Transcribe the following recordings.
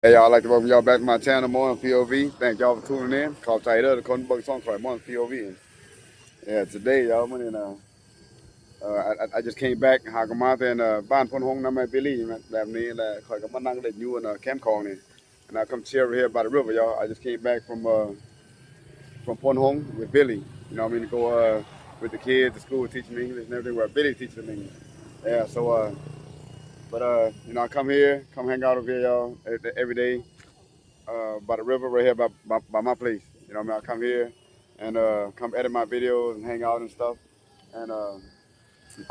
Hey y'all, I'd like to welcome y'all back to my channel, More on POV. Thank y'all for tuning in. ขอบใจเด้อทุกคนเบิ่งช่องข่อย More on POV. Yeah, today y'all มื้อนี้นะ I just came back หาก็มาแต่บ้านพนหงส์นำแม่บิลลี่แบบนี้แหละข่อยก็มานั่งเล่นอยู่แคมป์คลองนี่ And I come chill here by the river, y'all. I just came back from Pon Hong with Billy. You know what I mean? To go with the kids to school teaching me English and everything where Billy teaches them English. Yeah, so but you know, I come hang out over here, y'all, every day by the river right here by my place. You know what I mean? I come here and come edit my videos and hang out and stuff. And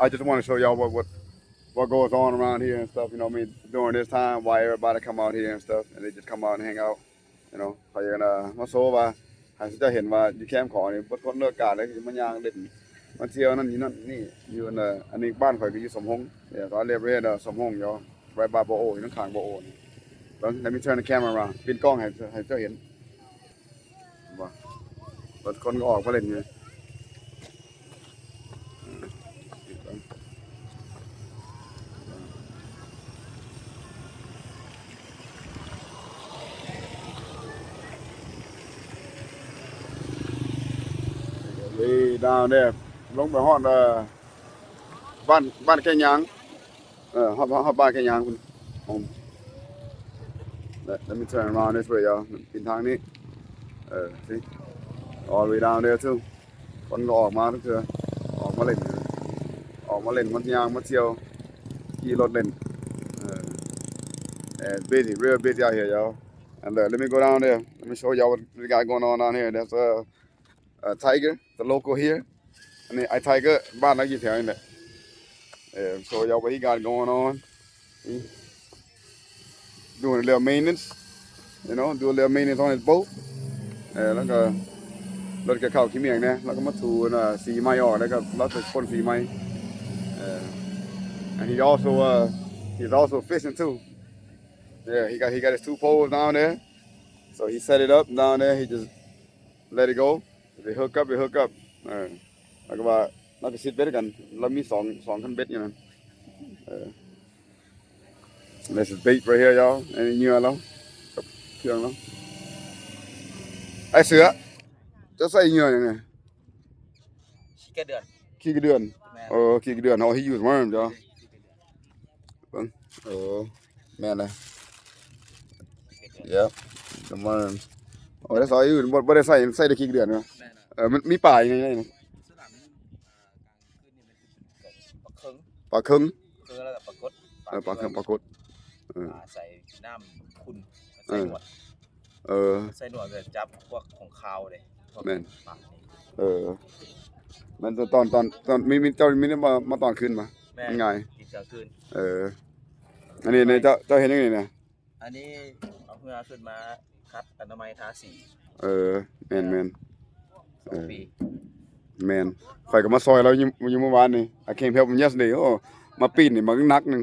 I just want to show y'all what goes on around here and stuff, you know what I mean? During this time, why everybody come out here and stuff, and they just come out and hang out, you know. เขาอยากมาโซว่าให้จะเห็นว่าอยู่แคมป์ของนี่บ่คนเลิกกาเลยมันย่างเล่นมันเที่ยวนั่นนี่นั่นนี่อยู่อันนี้บ้านข่อยก็อยู่สมหงส์เนี่ยก็เรียบเรียนสมหงส์y'all right by บ่อโออยู่ข้างบ่อโอนี่ Let me turn the camera around ปิดกล้องให้เจ้าเห็นบ่รถคนก็ออกมาเล่นอยู่down there ลงไปฮอดบ้านแค่ยางฮอดบ้านแค่ยางคุณLet me turn around this way y'all เป็นทางนี้see all the way down there too คนก็ออกมาทุกเทื่อออกมาเล่นมันยางมาเที่ยวขี่รถเล่นand busy real busy out here y'all and let me go down there let me show y'all what we got going on down here that's Tiger the local here and I Tiger บ้านเราอยู่แถวนี้แหละso y'all what he got going on doing a little maintenance you know do a little maintenance on his boat แล้วก็รถก็เข้าขี้เมียงนะแล้วก็มาถูสีไม้ออกแล้วก็แล้วก็พ่นสีไม้ and he's also fishing too yeah he got his 2 poles down there so he set it up down there he just let it go they hook upแล้วก็ว่าเราก็ซิดเบ็ดกันเรามี2คันเบ็ดอยู่นั่นThis is bait right here y'all อันนี้เหยื่อเรากับเครื่องเราไอ้เสือจะใส่เหยื่อยังไงขี้กระเดือนขี้กระเดือน he use worms y'all แม่นเลย Yep the worms that's all you บ่ได้ใส่แต่ขี้กระเดือนเนาะมันมีปลาอย่างไงนี่ปลาคึงแล้วก็ปลากดปลาคึงใส่น้ำขุ่นใส่หนวดใส่หนวดก็จับพวกของคาวเลยแม่นมันตอนมีเจ้ามีมาตอนคืนมามันง่ายกินกลางคืนอันนี้เจ้าเห็นยังไงเนี่ยอันนี้เอาเหือขึ้นมาคัดอนามัยทาสีแม่นแม่นข่อยก็มาซอยเราอยู่เมื่อวานนี่ I came help him yesterday โอ้มาปีนนี่มันนักนึง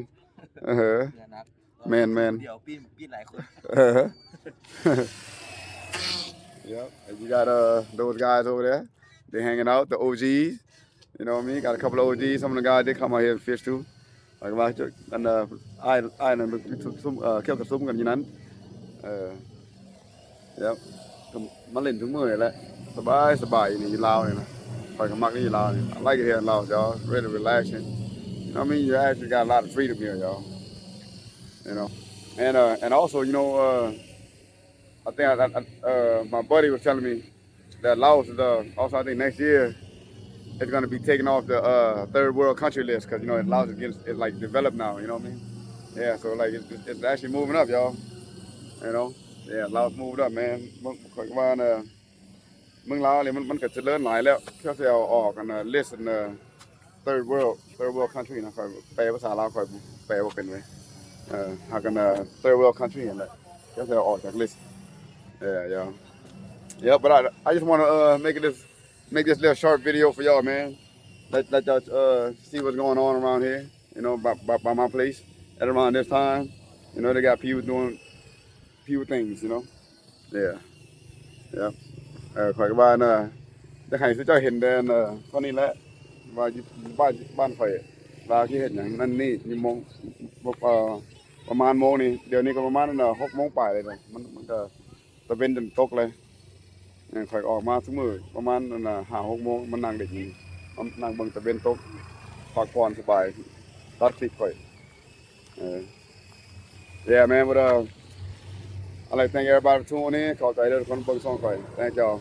แม่นเดี๋ยวปีนหลายคน Yep and you got those guys over there they hanging out the OGs you know what I mean got a couple of OGs some of the guys they come out here and fish too likeว่ากันอ้ายนั่นซุ่มเกี่ยวกับซุ่มกันอยู่นั้นYep มาเล่นทุกมื้อนี่แหละสบายนี่อยู่ลาวนี่นะข่อยก็มักนี่อยู่ลาวนี่ I like it here in Laos y'all really relaxing you know what I mean you actually got a lot of freedom here y'all you know and also you know I think my buddy was telling me that Laos is also I think next year it's going to be taken off the third world country list cuz you know Laos is like developed now you know what I mean yeah so like it's actually moving up y'all you know yeah Laos moved up man ข่อยว่าเมืองลาวนี่มันก็เจริญหลายแล้วเพื่อสิเอาออกกันlist in third world country นะข่อยแปลภาษาลาวข่อยแปลบ่เป็นเว้ยhow can third world country and that just all that list yeah but I just want to make this little short video for y'all man let y'all see what's going on around here you know by my place at around this time you know they got people doing people things you know yeah ข่อยก็ว่าจะให้เจ้าเห็นแดนเท่านี้แหละว่าบ้านข่อยว่าที่เฮ็ดหยังนั่นนี่อยู่มอง ประมาณโมงนี่เดี๋ยวนี้ก็ประมาณ6โมงปลายเลยมันก็ตะเวนจนตกเลยข่อยออกมาซุมื้อประมาณ5-6โมงมันนั่งเด็กนี่นั่งเบิ่งตะเวนตกพักผ่อนสบายตัดคลิปข่อยYeah man but I like thank everybody for tuning in เข้าใจเด้อทุกคนเบิ่งช่องข่อย Thank y'all